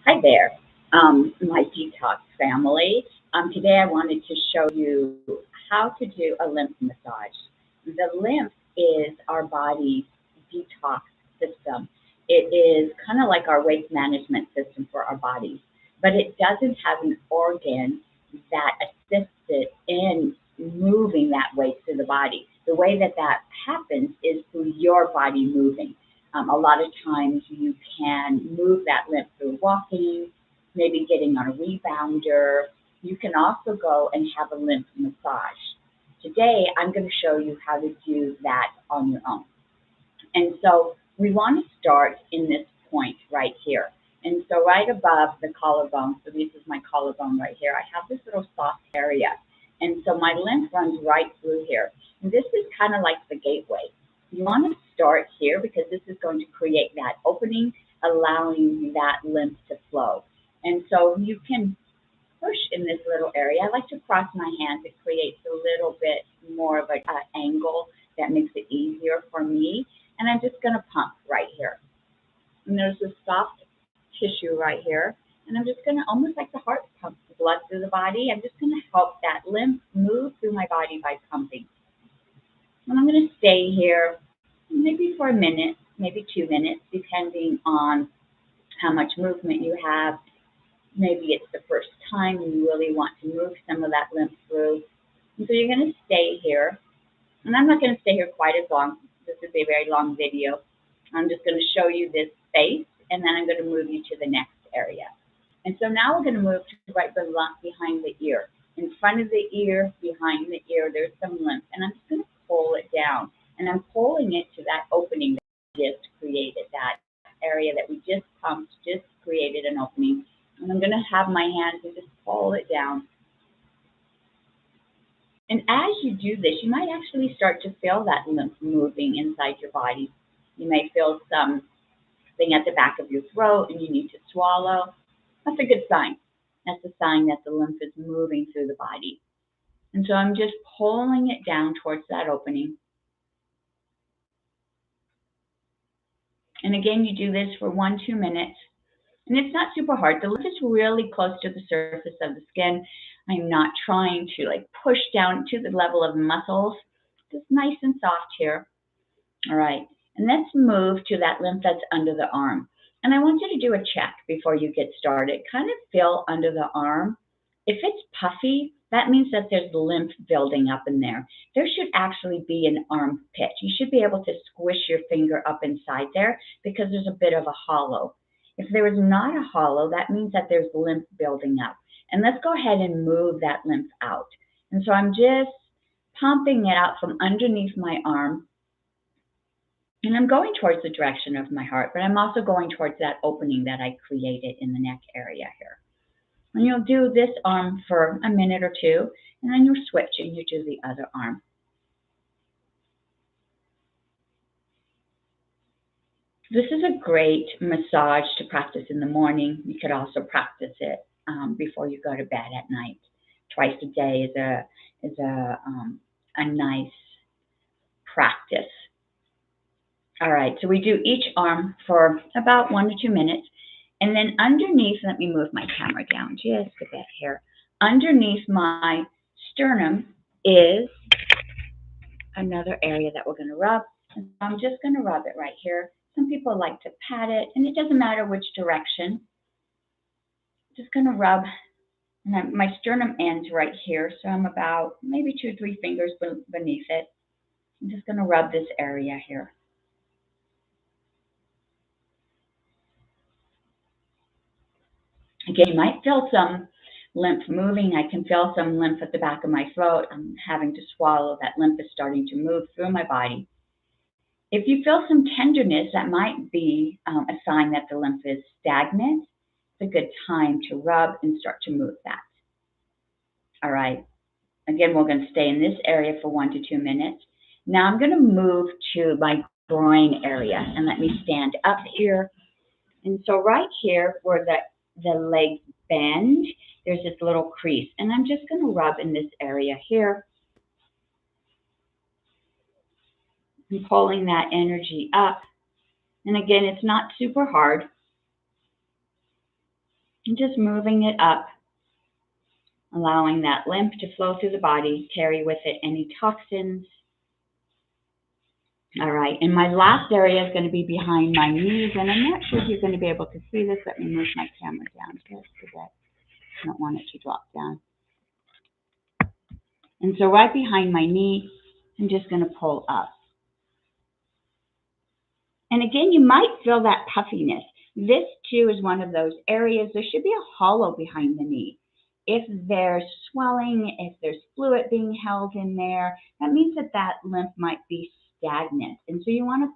Hi there, my detox family. Today I wanted to show you how to do a lymph massage. The lymph is our body's detox system. It is kind of like our waste management system for our bodies, but it doesn't have an organ that assists it in moving that waste through the body. The way that that happens is through your body moving. A lot of times you can move that lymph through walking, maybe getting on a rebounder. You can also go and have a lymph massage. Today, I'm going to show you how to do that on your own. And so we want to start in this point right here. And so right above the collarbone, so this is my collarbone right here, I have this little soft area. And so my lymph runs right through here. And this is kind of like the gateway. You want to start here because this is going to create that opening, allowing that lymph to flow. And so you can push in this little area. I like to cross my hands. It creates a little bit more of an angle that makes it easier for me. And I'm just going to pump right here. And there's a soft tissue right here. And I'm just going to, almost like the heart pumps blood through the body, I'm just going to help that lymph move through my body by pumping. And I'm going to stay here maybe for a minute, maybe 2 minutes, depending on how much movement you have. Maybe it's the first time you really want to move some of that lymph through. And so you're going to stay here. And I'm not going to stay here quite as long. This is a very long video. I'm just going to show you this space, and then I'm going to move you to the next area. And so now we're going to move to right behind the ear. In front of the ear, behind the ear, there's some lymph. And I'm just going to pull it down. And I'm pulling it to that opening that we just created, that area that we just pumped, just created an opening. And I'm going to have my hands and just pull it down. And as you do this, you might actually start to feel that lymph moving inside your body. You may feel something at the back of your throat and you need to swallow. That's a good sign. That's a sign that the lymph is moving through the body. And so I'm just pulling it down towards that opening. And again, you do this for 1-2 minutes. And it's not super hard. The lymph is really close to the surface of the skin. I'm not trying to like push down to the level of muscles. Just nice and soft here. All right. And let's move to that lymph that's under the arm. And I want you to do a check before you get started. Kind of feel under the arm. If it's puffy, that means that there's lymph building up in there. There should actually be an armpit. You should be able to squish your finger up inside there because there's a bit of a hollow. If there is not a hollow, that means that there's lymph building up. And let's go ahead and move that lymph out. And so I'm just pumping it out from underneath my arm. And I'm going towards the direction of my heart, but I'm also going towards that opening that I created in the neck area here. And you'll do this arm for a minute or two, and then you'll switch and you do the other arm. This is a great massage to practice in the morning. You could also practice it before you go to bed at night. Twice a day is a nice practice. All right, so we do each arm for about 1 to 2 minutes. And then underneath, let me move my camera down just a bit here. Underneath my sternum is another area that we're going to rub. And so I'm just going to rub it right here. Some people like to pat it, and it doesn't matter which direction. Just going to rub. And my sternum ends right here, so I'm about maybe 2 or 3 fingers beneath it. I'm just going to rub this area here. Again, you might feel some lymph moving. I can feel some lymph at the back of my throat. I'm having to swallow. That lymph is starting to move through my body. If you feel some tenderness, that might be a sign that the lymph is stagnant. It's a good time to rub and start to move that. All right. Again, we're going to stay in this area for 1 to 2 minutes. Now I'm going to move to my groin area, and let me stand up here. And so right here where the legs bend, there's this little crease, and I'm just going to rub in this area here. I'm pulling that energy up. And again, it's not super hard. And just moving it up, allowing that lymph to flow through the body, carry with it any toxins. All right, and my last area is going to be behind my knees, and I'm not sure if you're going to be able to see this. Let me move my camera down just a bit. I don't want it to drop down. And so right behind my knee, I'm just going to pull up. And again, you might feel that puffiness. This too is one of those areas, there should be a hollow behind the knee. If there's swelling, if there's fluid being held in there, that means that that lymph might be stagnant. And so you want to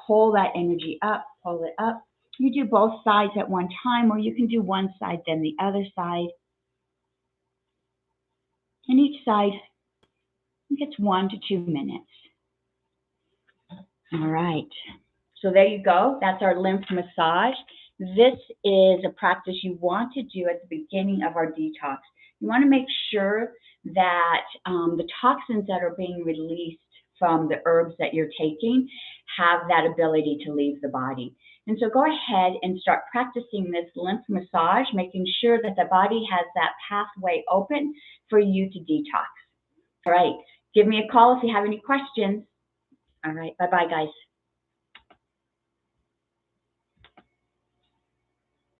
pull that energy up, pull it up. You do both sides at one time, or you can do one side, then the other side. And each side gets 1 to 2 minutes. All right. So there you go. That's our lymph massage. This is a practice you want to do at the beginning of our detox. You want to make sure that the toxins that are being released from the herbs that you're taking have that ability to leave the body. And so go ahead and start practicing this lymph massage, making sure that the body has that pathway open for you to detox. All right. Give me a call if you have any questions. All right. Bye-bye, guys.